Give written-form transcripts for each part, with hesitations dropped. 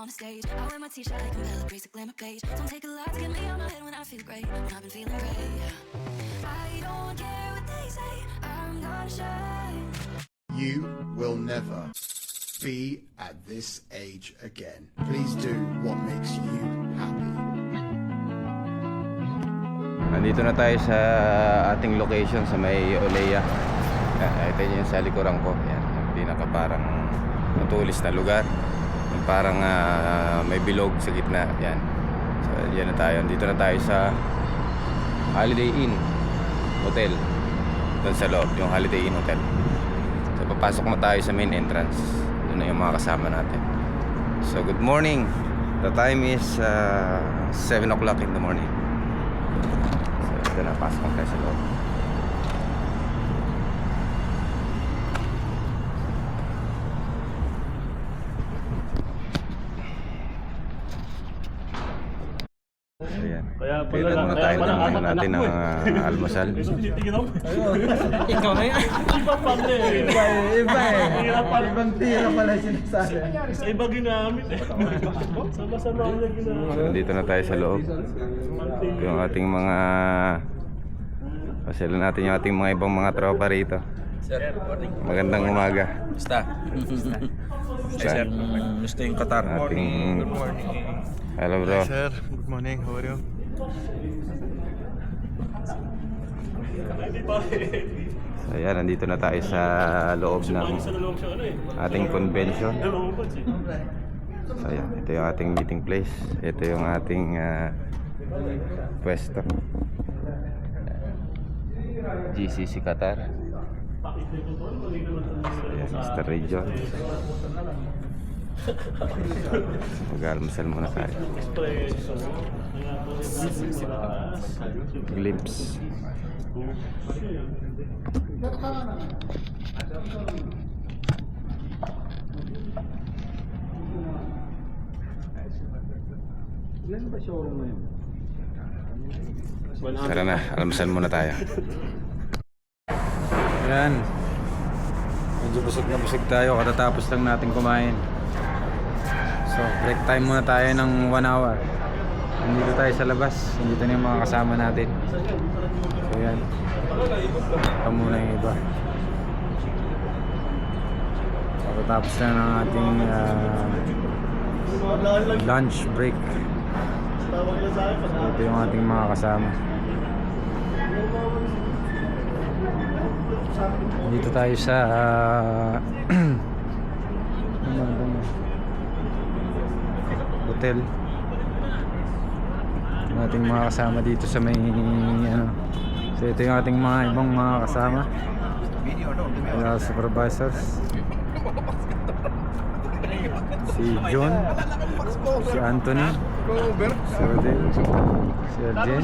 on the stage. I wear my t-shirt like umbrella, grace a glamour page. Don't take a lot to get me on my head when I feel great. When I've been feeling great, yeah. I don't care what they say, I'm gonna shine. You will never be at this age again. Please do what makes you happy. Nandito na tayo sa ating location sa may Olea. Ito yung sa likuran ko. Yan, yung pinaka parang matulis na lugar. Yung parang may bilog sa gitna. Yan. So yan na tayo. Dito na tayo sa Holiday Inn Hotel. Doon sa loob, yung Holiday Inn Hotel. So papasok na tayo sa main entrance. Doon na yung mga kasama natin. So good morning. The time is 7 o'clock in the morning. So ito na, pasok tayo sa loob. Ayan. Kailan muna tayo ng natin ng almusal. Ikaw na yan. Iba pala eh. Iba eh. Ibang tira pala sinasabi. Sa iba ginamit eh. Sama-sama na ginamit. So, dito na tayo sa loob. Yung ating mga pasyalan natin yung ating mga ibang mga tropa rito. Sir, morning. Magandang umaga. Basta. Sir, gusto yung Qatar. Ating... Hello bro. Sir, good morning. How are you? So yan, nandito na tayo sa loob ng ating convention. So yan, ito yung ating meeting place. Ito yung ating pwesto. GCC Qatar. So yan, Mr. Region. Mag-almusal muna tayo. Glimpse. Tara na, almusal muna tayo. Yan. Medyo busog na busog tayo katatapos lang natin kumain. So, break time muna tayo ng 1 hour. Nandito tayo sa labas. Nandito na yung mga kasama natin. So, yan. Ito muna yung iba. Tapos na ng ating lunch break. So, ito yung ating mga kasama. Dito tayo sa hotel. Yung ating mga kasama dito sa may ano. So ito yung ating mga ibang mga kasama. Supervisors. Si John, si Anthony, si Rodel, si Arjen,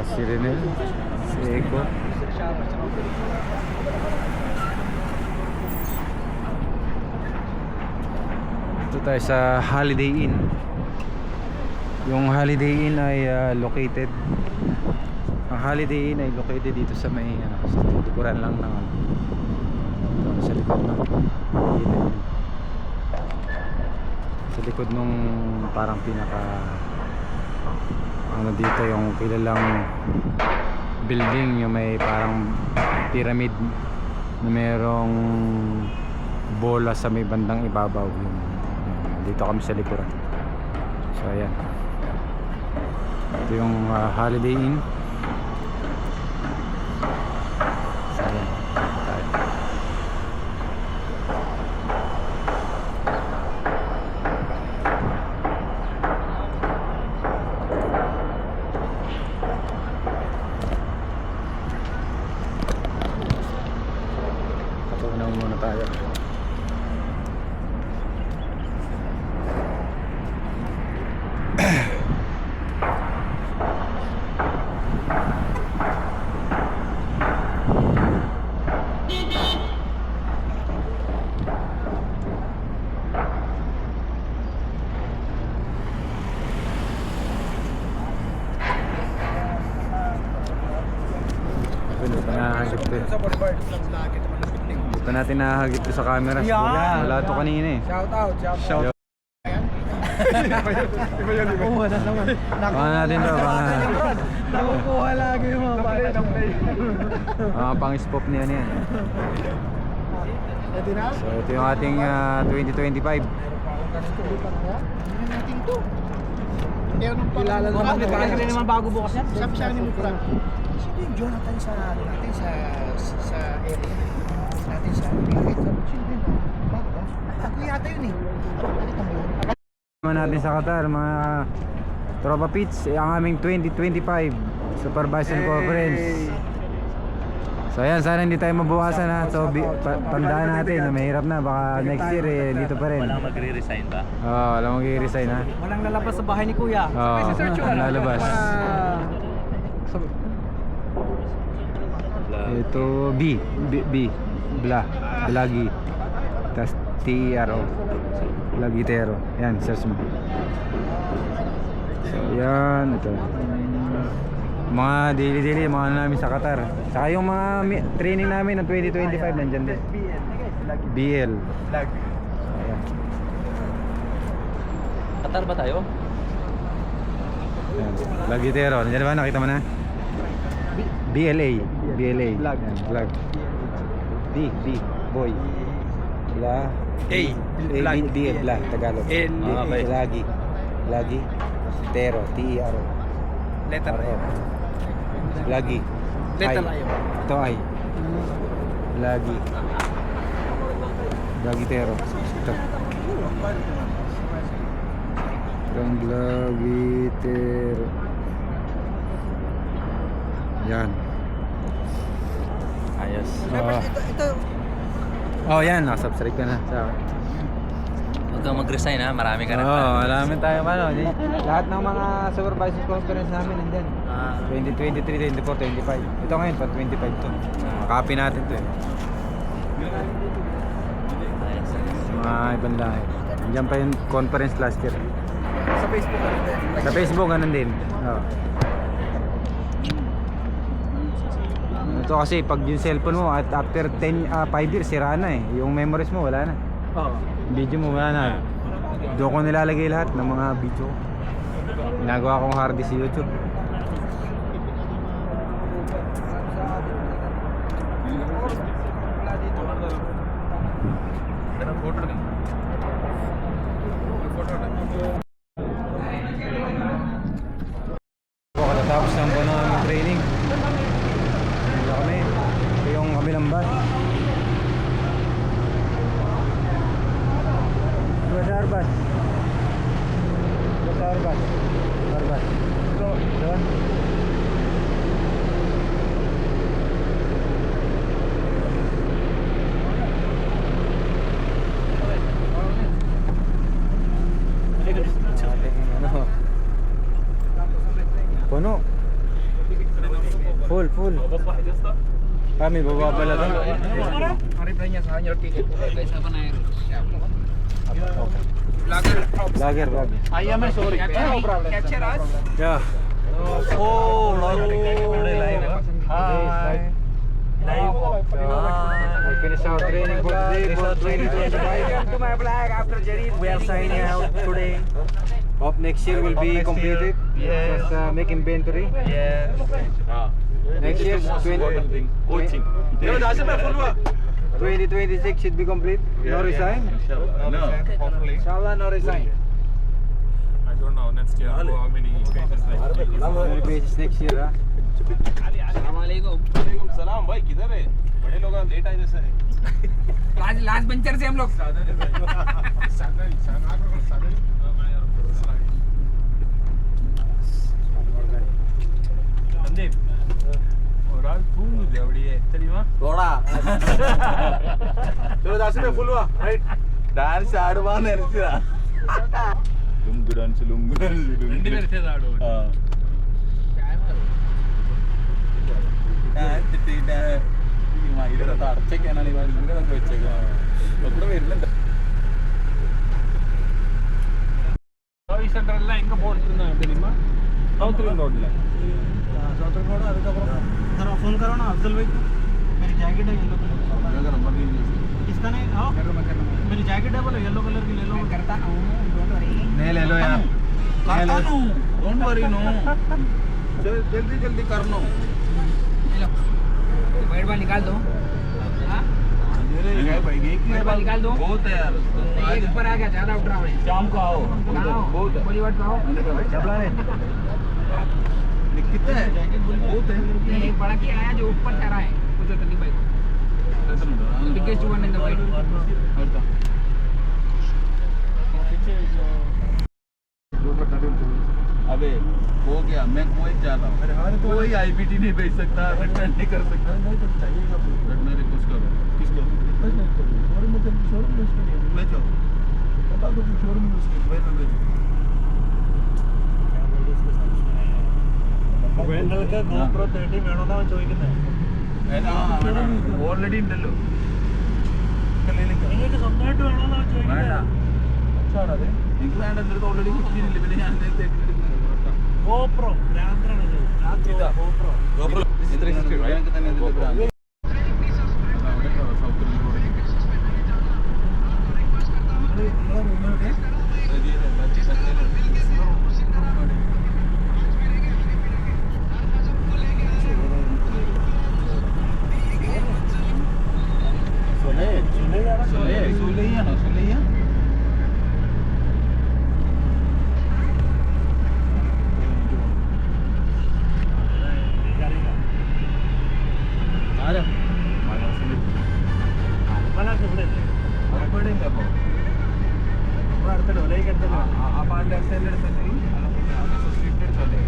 si Renel, si Eko. Ito tayo sa Holiday Inn. Yung Holiday Inn ay located. Ang Holiday Inn ay located dito sa may sa likuran lang ng sa likod ng sa likod nung parang pinaka ano dito yung kilalang building, yung may parang pyramid na merong bola sa may bandang ibabaw. Dito kami sa likuran. So ayan, ito yung Holiday Inn. So ayan, tayo. Patunaw muna tayo. natin nahagip to sa camera. Wala to kanina eh. Shout out. Nakuha na naman. Baka natin to, baka Nakukuha lagi yung mga bata. pang-spop niya yan. Ito na? So ito yung ating 2025. Kilala naman. Baka rin naman bago bukas yan. Sabi sa akin ni Frank, sino yung Jonathan sa natin sa area natin sa Pilipinas? Sabi, sino din? Bago ba? Ako yata yun eh. Nakita mo yun? Naman natin sa Qatar, mga Tropa Pits, ang aming 2025 Supervisory Conference. So ayan, sana hindi tayo mabawasan ha. So tandaan natin na mahirap na, baka next year eh, dito pa rin. Walang magre-resign ba? Oo, walang mag-resign ha. Walang lalabas sa bahay ni Kuya. Oo, walang lalabas. Ito Blagi. Tas T-E-R-O. Blagitero. Yan, search mo. So yan, ito. Mga daily, mga ano namin sa Qatar. Saka yung mga training namin ng 2025 nandyan din. BL. Ayan. Qatar ba tayo? Ayan. Blagitero. Nandiyan ba? Nakita mo na? BLA. Vlog. B. Boy. Vlog. Tagalog. Blagi. Tero. T-E-R-O. Letter R-O. Blagi. Letter I. I. Ito ay. Blagi. Blagitero. Ito. Itong Blagitero. Yan. Ayos. Oh, yan. Nakasubscribe ka na sa akin. Huwag kang mag-resign ha, marami ka na. Oo, marami tayo lahat ng mga supervisors conference namin nandyan. 2023, 24, 25. Ito ngayon, pa 25 to. Copy natin to eh. Mga ibang lahi. Nandiyan pa yung conference last year. Sa Facebook ano din? Sa Facebook, ganun din. Oo. Ito kasi, pag yung cellphone mo, at after 5 years, sira na eh. Yung memories mo, wala na. Oo. Video mo, wala na. Doon ko nilalagay lahat ng mga video. Ginagawa kong hard disk sa YouTube. Katatapos ng buwan ng aming training. Wala kami. Ito yung kabilang bus. Arbas. Doon. Puno. Full. Kami baba pala to. Ang reply niya sa kanya, ticket po guys. Apa na yun? Vlogger. I am sorry. No problem. Capture us? Yeah. Oh, Hi. Live. We finish our training for today for 2025. Welcome to my flag after Jared. We are signing out today. Hope next year will be completed. Yes. Just make inventory. yes. Next year, 2026 should be complete. No resign. No. Inshallah, no resign. I don't know next year how many pages How many pages next year? Huh? सलाम भाई किधर है बड़े लोग लेट आए जैसे last bencher से हम लोग संदीप और आज फूल देवड़ी है தெரியுமா थोड़ा चलो 10 में फुल हुआ राइट డాన్స్ ఆడువాని అనిపిరా లుంగు డాన్స్ ரெண்டு பேர் சேர்ந்து ஆடுவோம் ഇതിലൊക്കെ അടച്ചൊക്കെയാണ് ഇതൊക്കെ വെച്ചേക്കാം ഇവിടെ വരുന്നുണ്ട് சர்வீஸ் சென்டர் எல்லாம் எங்க போட்டுருந்தாங்க தெரியுமா சவுத் ரிங் ரோட்ல साउथ रोड अभी तक जरा फोन करो ना अफजल भाई को मेरी जैकेट है ये लोग नंबर सस्ता नहीं हाँ मेरी जैकेट है बोलो येलो कलर की ले लो करता हूँ नहीं ले लो यार करता नो डोंट वरी नो जल्दी जल्दी कर लो बैट बॉल निकाल दो अरे भाई एक ही बैट निकाल दो बहुत है यार एक पर आ गया ज्यादा उठ रहा है शाम को आओ बहुत है बोली बात कहो जबला है कितना है बहुत है एक बड़ा की आया जो ऊपर ठहरा है कुछ तली bike biggest one in the wide अबे हो गया मैं कोई जा रहा हूँ कोई आईपीटी नहीं भेज सकता रिटर्न नहीं कर सकता रिटर्न रिक्वेस्ट करो किसको भेजो बता दो शोरूम में उसके भेजो वेंडल का GoPro 30 വേണോന്നാണ് ചോദിക്കുന്നത് ഓൾറെഡി ഉണ്ടല്ലോ നിങ്ങൾക്ക് സ്വന്തമായിട്ട് വേണോന്നാണ് ചോദിക്കുന്നത് അതെ എനിക്ക് വേണ്ട എൻ്റെ അടുത്ത് ഓൾറെഡി 15 ഇല്ല പിന്നെ ഞാൻ GoPro ഭ്രാന്തനാണ് GoPro ഞങ്ങൾക്ക് തന്നെ ഇതിന്റെ ബ്രാൻഡ് സുലയ്യാണോ സുലയ്യ ആരാ മലയാളം ഇവിടെ ഇല്ലേ അവിടെ ഇല്ല അപ്പൊ ഇവിടെ അടുത്തല്ലോ ഒരേക്ക് അടുത്തല്ലോ അപ്പൊ ആ ലെഫ്റ്റ് സൈഡിൽ എടുത്തല്ലേ സ്ട്രീറ്റ് എടുത്തല്ലേ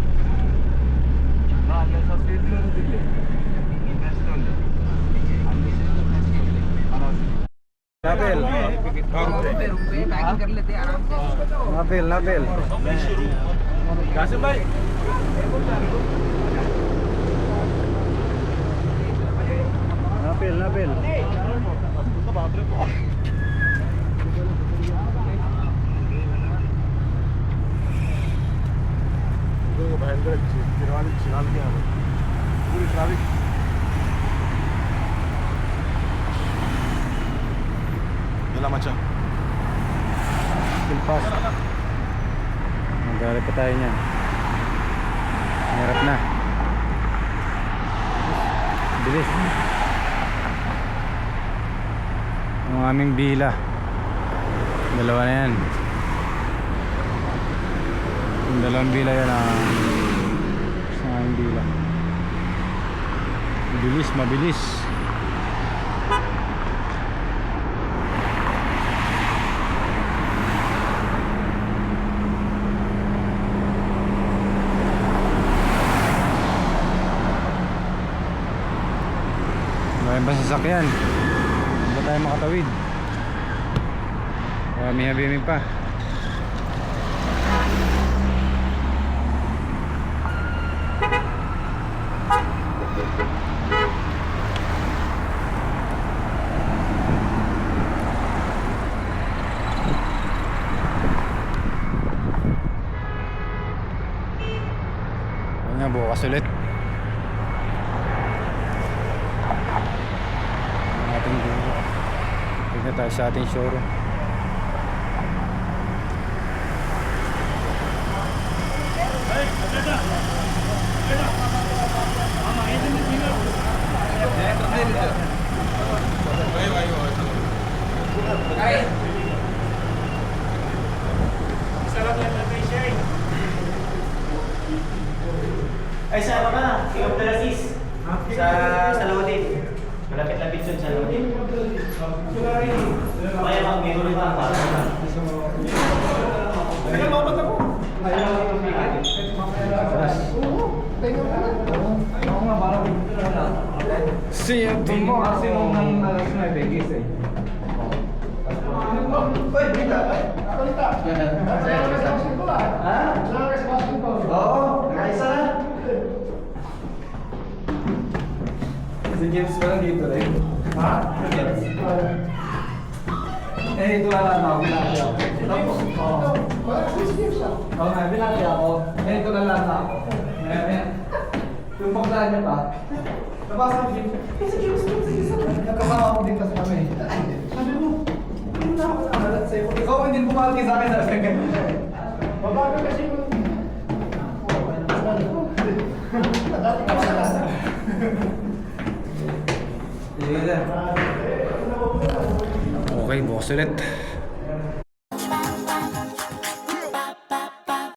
ആ ലെഫ്റ്റ് സ്ട്രീറ്റിൽ ഒരു ഇതില്ലേ ഇൻവെസ്റ്റല്ലേ Napel. पैकिंग कर लेते हैं आराम से Napel. कासिम भाई Napel. भयंकर चिराल के पूरी traffic Gila macam Pilpas. Magari pa tayo niyan. Hirap na. Bilis. Ang aming bila. Dalawa na yan. Yung dalawang bila yan ang sa aming bila. Mabilis. Maraming pa sasakyan. Hindi ba tayo makatawid? Hami-hami pa. Ayun nga, bukas ulit. Tignan tayo sa ating showroom. Ay, sa ano ka? King of the Lasis. Sa Lawdin. Malapit-lapit yun sa Lawdin. Kaya mag-meron pa. Kaya mabat ako. See you tomorrow. Si James pa lang dito rin. Ha? Eh, ito lang ako. Binati ako. Oo nga, binati ako. Eh, ito lang ako. Yung pagkaan niya pa. Nabasa ko si James. Eh, si James. Nagkakama ako dito sa kami. sinabi mo. Hindi mo na ako nakalat sa'yo. Ikaw hindi bumati sa akin sa second. Babaga kasi mo. Okay, bukas ulit.